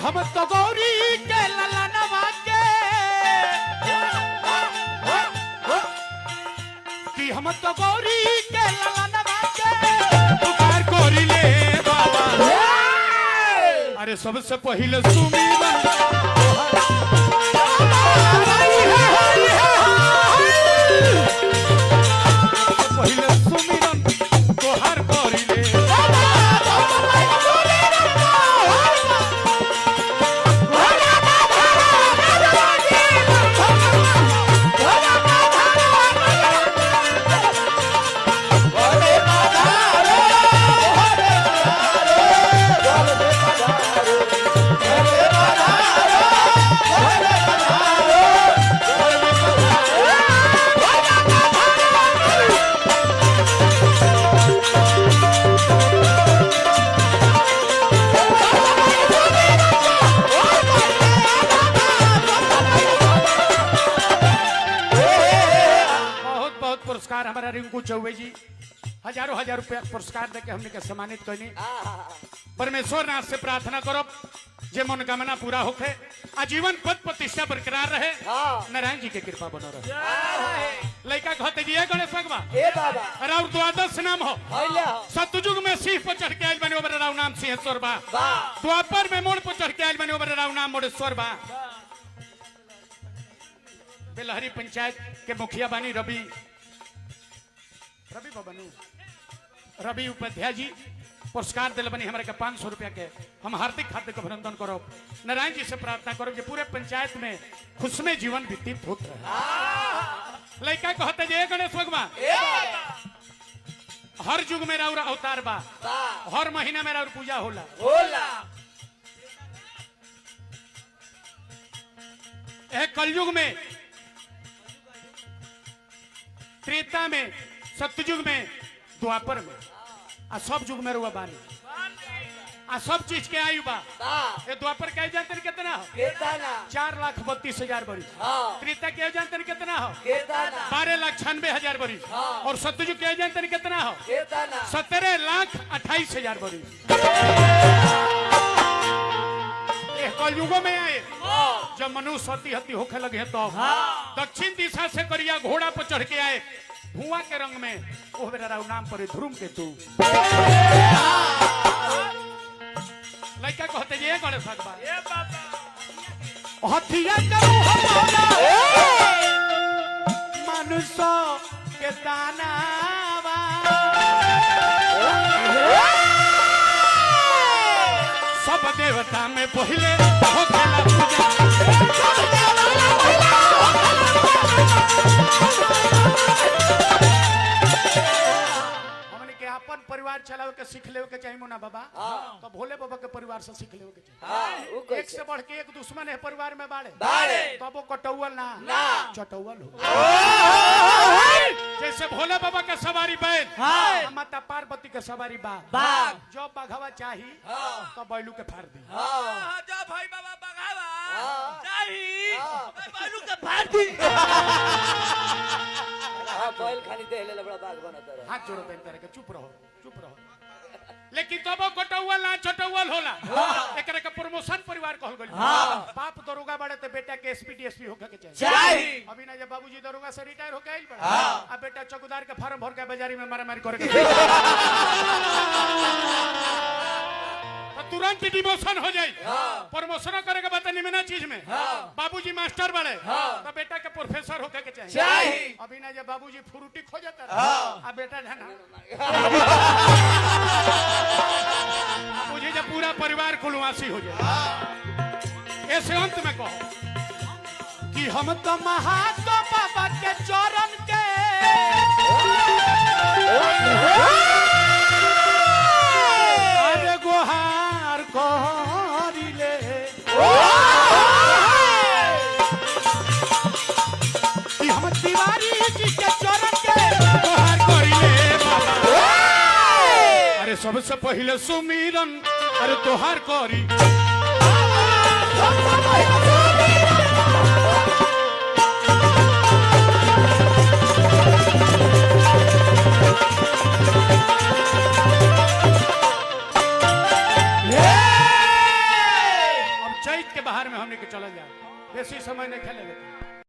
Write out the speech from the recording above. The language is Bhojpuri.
हम तो गौरी के ललनवा के कि हम तो गौरी के ललनवा के पुकार कोरी ले बाबा। अरे सबसे पहले सुमिरन पहले सुमिरन तोहार कोरी ले हमारा रिंकू चौबे जी हजारों हजार रुपया पुरस्कार देके हमने के सम्मानित करनी। परमेश्वर नाथ से प्रार्थना करो जे मनोकामना पूरा होके आजीवन पद प्रतिष्ठा बरकरार रहे। नारायण जी के कृपा बनो रहे। लड़का कहते जी गणेश भगवान राउर द्वादश नाम हो सतयुग में सिंह पर चढ़ के आयल बने ओबर राव नाम सिंहेश्वर बा। द्वापर में मोड़ पर चढ़ के आयल बने ओबर राव नाम मोड़ेश्वर बा। बेलहरी पंचायत के मुखिया बानी रवि उपाध्याय जी पुरस्कार दिल बनी हमारे 500 रुपया के हम हार्दिक हार्दिक अभिनंदन करो। नारायण जी से प्रार्थना करो कि पूरे पंचायत में खुशमय जीवन व्यतीत होत रहे। लड़का कहते जे गणेश भगवान हर युग में राउर अवतार बा हर महीना में राउर पूजा होला कलयुग में त्रेता में सतयुग में द्वापर में आ सब युग में रुआ बानी आ सब चीज के आयु बा। ये द्वापर के जानते कितना हो 4,32,000 बरिस। त्रेता के जानते कितना हो 12,96,000 बरिस। और सतयुग के जानते कितना हो 17,28,000 बरिस। कलयुगों में आए जब मनुष्य सती हती होखे लगे तो दक्षिण दिशा से करिया घोड़ा पर चढ़ के आए धुआं के रंग में वो मेरा नाम पर ध्रुम के तू लड़का कहते ये गणेश भगवान हथिया मनुष्य के दानावा सब देवता में पहले होखेला पूजा अपन परिवार चलावे के सीख लेवे के चाहिए मोना बाबा। तो भोले बाबा के परिवार से सीख लेवे के चाहिए। एक से बढ़ के एक दुश्मन है परिवार में बाड़े तो वो कटौवल ना चटौवल हो। जैसे भोले बाबा के सवारी बैल माता पार्वती के सवारी बाघ जो बाघवा चाहिए तो बैलू के फाड़ दी जो भाई बाबा बाघवा चाहिए बैलू के फाड़ दी। बैल खाली दे ले बड़ा बाघ बनत रहे हाथ जोड़ो बेन करे के चुप रहो। लेकिन तब कटौवल ना चटौवल होला एकरे के प्रमोशन परिवार कहल गइल। बाप दरोगा बड़े तो बेटा के एसपी डीएसपी होके के चाहिए। अभी ना जब बाबूजी दरोगा से रिटायर होके आइल बड़ा अब बेटा चौकीदार के फार्म भर के बाजारी में मारामारी करे के तुरंत डिमोशन हो जाए। प्रमोशन करे के बता निमना चीज में बाबूजी मास्टर बड़े तो बेटा के प्रोफेसर होके के चाहिए। अभी ना जब बाबूजी फ्रूटी खो जाता अब बेटा मुझे जब पूरा परिवार कुलवासी हो जाए। ऐसे अंत में कहो कि हम तो महात्मा बाबा के चरण के अरे गुहार करिले कि हम तिवारी जी के चरण के गुहार करिले बाबा। अरे सबसे पहले सुमिरन अरे तोहार करी बाहर में हमने के चल जाए, बेसी समय नहीं खेले देते।